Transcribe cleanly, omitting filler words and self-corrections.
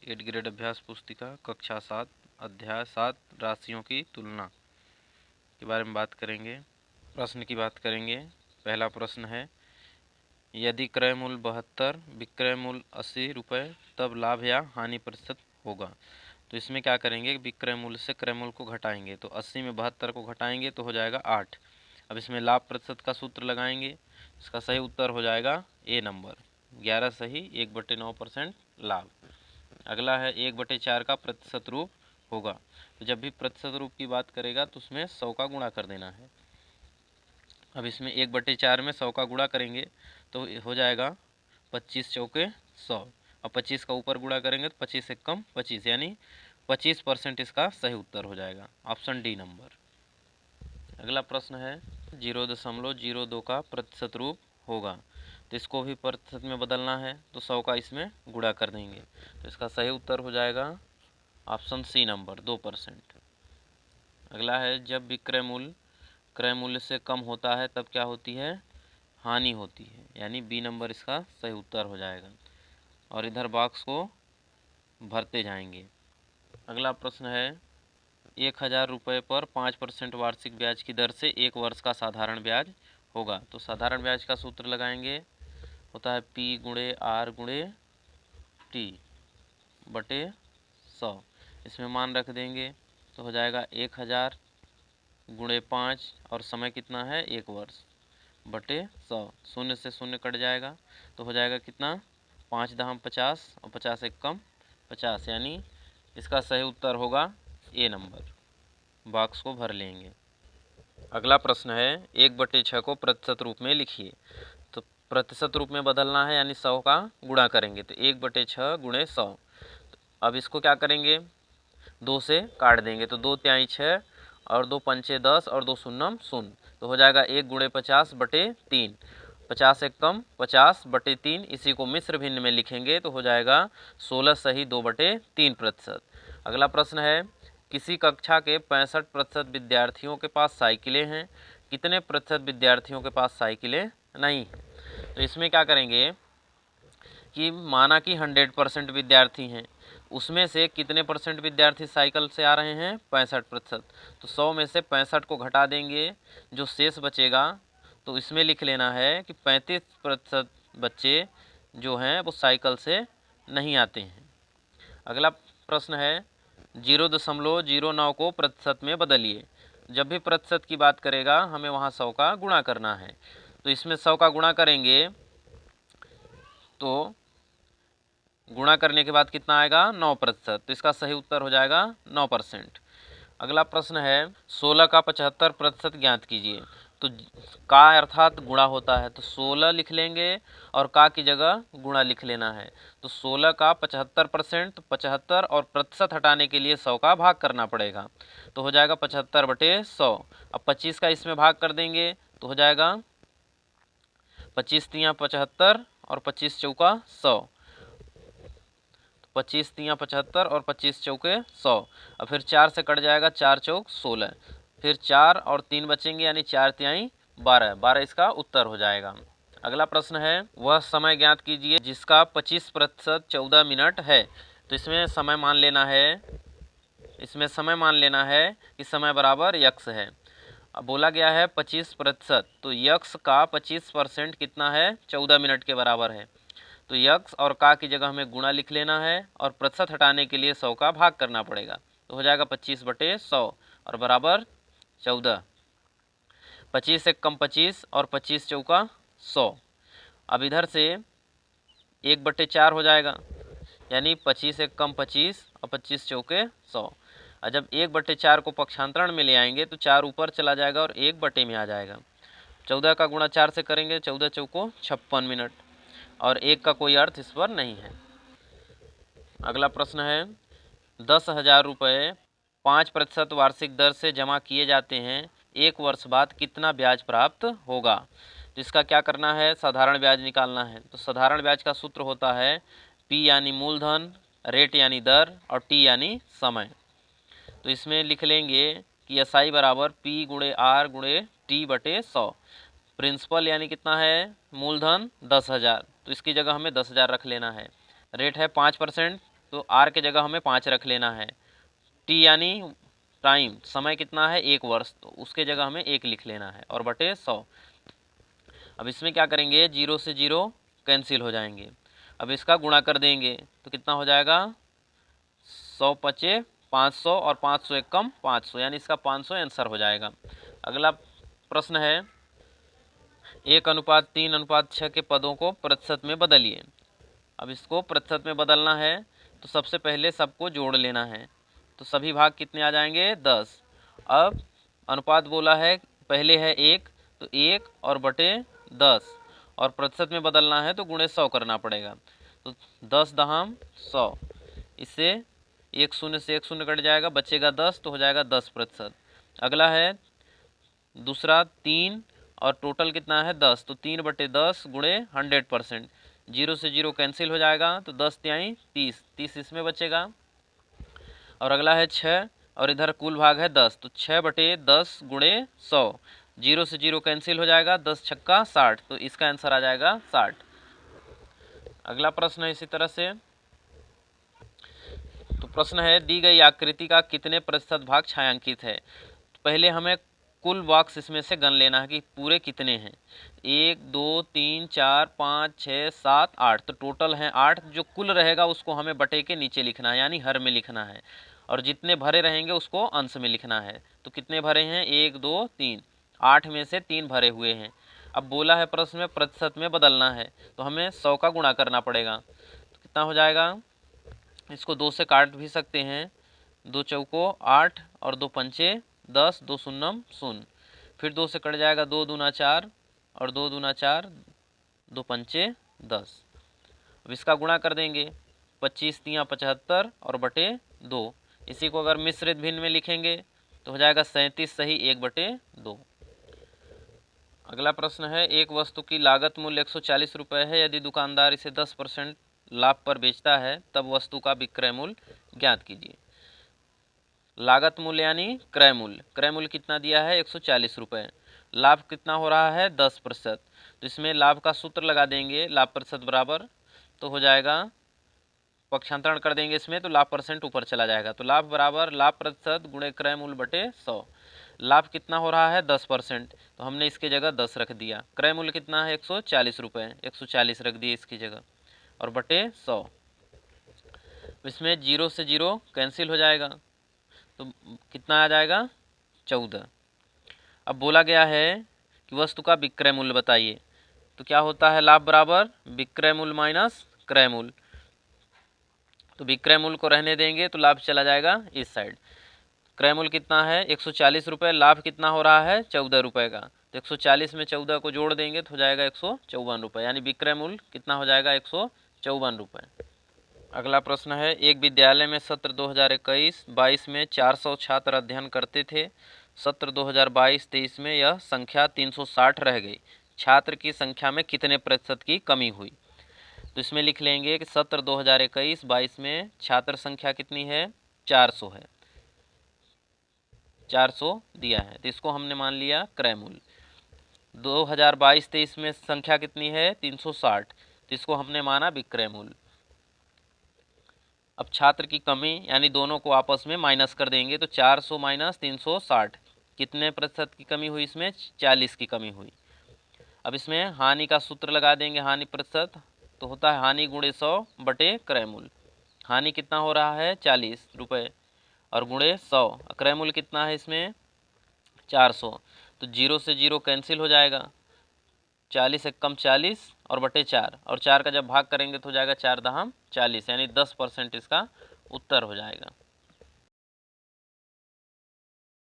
8 grade अभ्यास पुस्तिका कक्षा 7 अध्याय 7 राशियों की तुलना के बारे में बात करेंगे। प्रश्न की बात करेंगे। पहला प्रश्न है, यदि क्रय मूल्य 72, विक्रय मूल्य 80 रुपये, तब लाभ या हानि प्रतिशत होगा। तो इसमें क्या करेंगे, विक्रय मूल्य से क्रय मूल्य को घटाएंगे, तो 80 में 72 को घटाएंगे तो हो जाएगा 8। अब इसमें लाभ प्रतिशत का सूत्र लगाएंगे। इसका सही उत्तर हो जाएगा ए नंबर, 11 सही 1/9% लाभ। अगला है 1/4 का प्रतिशत रूप होगा। तो जब भी प्रतिशत रूप की बात करेगा तो उसमें 100 का गुणा कर देना है। अब इसमें 1/4 में 100 का गुणा करेंगे तो हो जाएगा 25 चौके 100। अब 25 का ऊपर गुणा करेंगे तो 25 से कम 25, यानी 25% इसका सही उत्तर हो जाएगा, ऑप्शन डी नंबर। अगला प्रश्न है 0.02 का प्रतिशत रूप होगा। तो इसको भी प्रतिशत में बदलना है, तो 100 का इसमें गुणा कर देंगे, तो इसका सही उत्तर हो जाएगा ऑप्शन सी नंबर, 2%। अगला है जब विक्रय मूल्य क्रय मूल्य से कम होता है तब क्या होती है, हानि होती है, यानी बी नंबर इसका सही उत्तर हो जाएगा। और इधर बॉक्स को भरते जाएंगे। अगला प्रश्न है 1000 रुपये पर 5% वार्षिक ब्याज की दर से 1 वर्ष का साधारण ब्याज होगा। तो साधारण ब्याज का सूत्र लगाएंगे, होता है पी गुणे आर गुणे टी बटे 100। इसमें मान रख देंगे तो हो जाएगा 1000 गुणे 5 और समय कितना है 1 वर्ष बटे 100। शून्य से शून्य कट जाएगा तो हो जाएगा कितना, 5 दाम 50 और 50 एक कम 50, यानी इसका सही उत्तर होगा ए नंबर। बॉक्स को भर लेंगे। अगला प्रश्न है 1/6 को प्रतिशत रूप में लिखिए। तो प्रतिशत रूप में बदलना है, यानी 100 का गुणा करेंगे, तो 1/6 गुणे 100। अब इसको क्या करेंगे, 2 से काट देंगे, तो 2 तिहाई 6 और 2 पंचे 10 और 2 शून्यम 0, तो हो जाएगा 1 गुणे 50 बटे 3। 50 एक कम 50 बटे 3, इसी को मिश्र भिन्न में लिखेंगे तो हो जाएगा 16 सही 2/3%। अगला प्रश्न है किसी कक्षा के 65% विद्यार्थियों के पास साइकिलें हैं, कितने प्रतिशत विद्यार्थियों के पास साइकिलें नहीं हैं। तो इसमें क्या करेंगे कि माना कि 100% विद्यार्थी हैं, उसमें से कितने परसेंट विद्यार्थी साइकिल से आ रहे हैं, 65%। तो 100 में से 65 को घटा देंगे, जो शेष बचेगा तो इसमें लिख लेना है कि 35% बच्चे जो हैं वो साइकिल से नहीं आते हैं। अगला प्रश्न है 0.09 को प्रतिशत में बदलिए। जब भी प्रतिशत की बात करेगा हमें वहाँ 100 का गुणा करना है, तो इसमें 100 का गुणा करेंगे तो गुणा करने के बाद कितना आएगा, 9%। तो इसका सही उत्तर हो जाएगा 9%। अगला प्रश्न है 16 का 75% ज्ञात कीजिए। तो का अर्थात गुणा होता है, तो 16 लिख लेंगे और का की जगह गुणा लिख लेना है। तो 16 का 75%, 75 और प्रतिशत हटाने के लिए 100 का भाग करना पड़ेगा, तो हो जाएगा 75/100। अब 25 का इसमें भाग कर देंगे तो हो जाएगा 25 तियाँ 75 और 25 चौका 100। 25 तियाँ 75 और 25 चौके 100। और फिर 4 से कट जाएगा, 4 चौक 16, फिर 4 और 3 बचेंगे, यानी 4 तिहाई 12, 12 इसका उत्तर हो जाएगा। अगला प्रश्न है वह समय ज्ञात कीजिए जिसका 25% 14 मिनट है। तो इसमें समय मान लेना है, कि समय बराबर यक्स है। अब बोला गया है 25%, तो यक्स का 25% कितना है, 14 मिनट के बराबर है। तो यक्स और का की जगह हमें गुणा लिख लेना है और प्रतिशत हटाने के लिए 100 का भाग करना पड़ेगा, तो हो जाएगा 25/100 और बराबर 14। 25 से कम 25 और 25 चौका 100। अब इधर से 1/4 हो जाएगा, यानी 25 से कम 25 और 25 चौके 100। और जब 1/4 को पक्षांतरण में ले आएंगे तो 4 ऊपर चला जाएगा और 1 में आ जाएगा। 14 का गुणा 4 से करेंगे, 14 चौको 56 मिनट, और 1 का कोई अर्थ इस पर नहीं है। अगला प्रश्न है 10,000 रुपये 5% वार्षिक दर से जमा किए जाते हैं, 1 वर्ष बाद कितना ब्याज प्राप्त होगा। तो इसका क्या करना है, साधारण ब्याज निकालना है। तो साधारण ब्याज का सूत्र होता है पी यानी मूलधन, रेट यानी दर, और टी यानी समय। तो इसमें लिख लेंगे कि एस आई बराबर पी गुणे आर गुणे टी बटे 100। प्रिंसिपल यानी कितना है, मूलधन 10,000, तो इसकी जगह हमें 10,000 रख लेना है। रेट है 5%, तो आर के जगह हमें 5 रख लेना है। टी यानी टाइम, समय कितना है 1 वर्ष, तो उसके जगह हमें 1 लिख लेना है और बटे 100। अब इसमें क्या करेंगे, 0 से 0 कैंसिल हो जाएंगे। अब इसका गुणा कर देंगे तो कितना हो जाएगा, 100 पचे 500 और 500 एक कम 500, यानी इसका 500 आंसर हो जाएगा। अगला प्रश्न है 1:3:6 के पदों को प्रतिशत में बदलिए। अब इसको प्रतिशत में बदलना है तो सबसे पहले सबको जोड़ लेना है, तो सभी भाग कितने आ जाएंगे, 10। अब अनुपात बोला है, पहले है 1, तो 1 और बटे 10, और प्रतिशत में बदलना है तो गुणे 100 करना पड़ेगा, तो 10 दहम 100। इससे 1 शून्य से 1 शून्य कट जाएगा, बचेगा 10, तो हो जाएगा 10%। अगला है दूसरा 3 और टोटल कितना है 10, तो 3/10 गुणे 100%। 0 से 0 कैंसिल हो जाएगा, तो 10 तिहाई 30, 30 इसमें बचेगा। और अगला है 6 और इधर कुल भाग है 10, तो 6/10 गुणे 100। 0 से 0 कैंसिल हो जाएगा, 10 छक्का 60, तो इसका आंसर आ जाएगा 60। अगला प्रश्न है इसी तरह से, तो प्रश्न है दी गई आकृति का कितने प्रतिशत भाग छायांकित है। तो पहले हमें कुल बॉक्स इसमें से गन लेना है कि पूरे कितने हैं। 1 2 3 4 5 6 7 8, तो टोटल हैं 8। जो कुल रहेगा उसको हमें बटे के नीचे लिखना है, यानी हर में लिखना है, और जितने भरे रहेंगे उसको अंश में लिखना है। तो कितने भरे हैं, 1 2 3, 8 में से 3 भरे हुए हैं। अब बोला है प्रश्न में प्रतिशत में बदलना है, तो हमें 100 का गुणा करना पड़ेगा। तो कितना हो जाएगा, इसको 2 से काट भी सकते हैं, 2 चौको 8 और 2 पंचे 10, 2 शून्यम 0, फिर 2 से कट जाएगा, 2 दूना 4 और 2 दूना 4, 2 पंचे 10। अब इसका गुणा कर देंगे, 25 तियाँ 75 और बटे 2। इसी को अगर मिश्रित भिन्न में लिखेंगे तो हो जाएगा 37 सही 1/2। अगला प्रश्न है एक वस्तु की लागत मूल्य 140 रुपये है, यदि दुकानदार इसे 10% लाभ पर बेचता है तब वस्तु का विक्रय मूल्य ज्ञात कीजिए। लागत मूल्य यानी क्रय मूल्य, क्रय मूल्य कितना दिया है 140 रुपये, लाभ कितना हो रहा है 10%, तो इसमें लाभ का सूत्र लगा देंगे, लाभ प्रतिशत बराबर, तो हो जाएगा पक्षांतरण कर देंगे इसमें, तो लाभ परसेंट ऊपर चला जाएगा, तो लाभ बराबर लाभ प्रतिशत गुणे क्रय मूल्य बटे 100। लाभ कितना हो रहा है 10%, तो हमने इसके जगह 10 रख दिया। क्रय मूल्य कितना है 140 रुपये, 140 रख दिए इसकी जगह, और बटे 100। इसमें 0 से 0 कैंसिल हो जाएगा, तो कितना आ जाएगा 14। अब बोला गया है कि वस्तु का विक्रय मूल्य बताइए, तो क्या होता है लाभ बराबर विक्रय मूल्य माइनस क्रय मूल्य, तो विक्रय मूल्य को रहने देंगे तो लाभ चला जाएगा इस साइड। क्रय मूल्य कितना है 140 रुपये, लाभ कितना हो रहा है 14 रुपये का, तो 140 में 14 को जोड़ देंगे तो हो जाएगा 154 रुपये, यानी विक्रय मूल्य कितना हो जाएगा 154 रुपये। अगला प्रश्न है एक विद्यालय में सत्र 2021-22 में 400 छात्र अध्ययन करते थे, सत्र 2022-23 में यह संख्या 360 रह गई, छात्र की संख्या में कितने प्रतिशत की कमी हुई। तो इसमें लिख लेंगे कि सत्र 2021-22 में छात्र संख्या कितनी है 400 है, 400 दिया है, तो इसको हमने मान लिया क्रय मूल्य। 2022-23 में संख्या कितनी है 360, तो इसको हमने माना विक्रय मूल्य। अब छात्र की कमी यानी दोनों को आपस में माइनस कर देंगे, तो 400 माइनस 360 कितने प्रतिशत की कमी हुई, इसमें 40 की कमी हुई। अब इसमें हानि का सूत्र लगा देंगे, हानि प्रतिशत, तो होता है हानि गुणे 100 बटे क्रय मूल्य। हानि कितना हो रहा है 40 रुपये और गुणे 100, क्रय मूल्य कितना है इसमें 400, तो 0 से 0 कैंसिल हो जाएगा, 40 एक कम 40 और बटे 4, और 4 का जब भाग करेंगे तो हो जाएगा 4 दहम 40, यानी 10% इसका उत्तर हो जाएगा।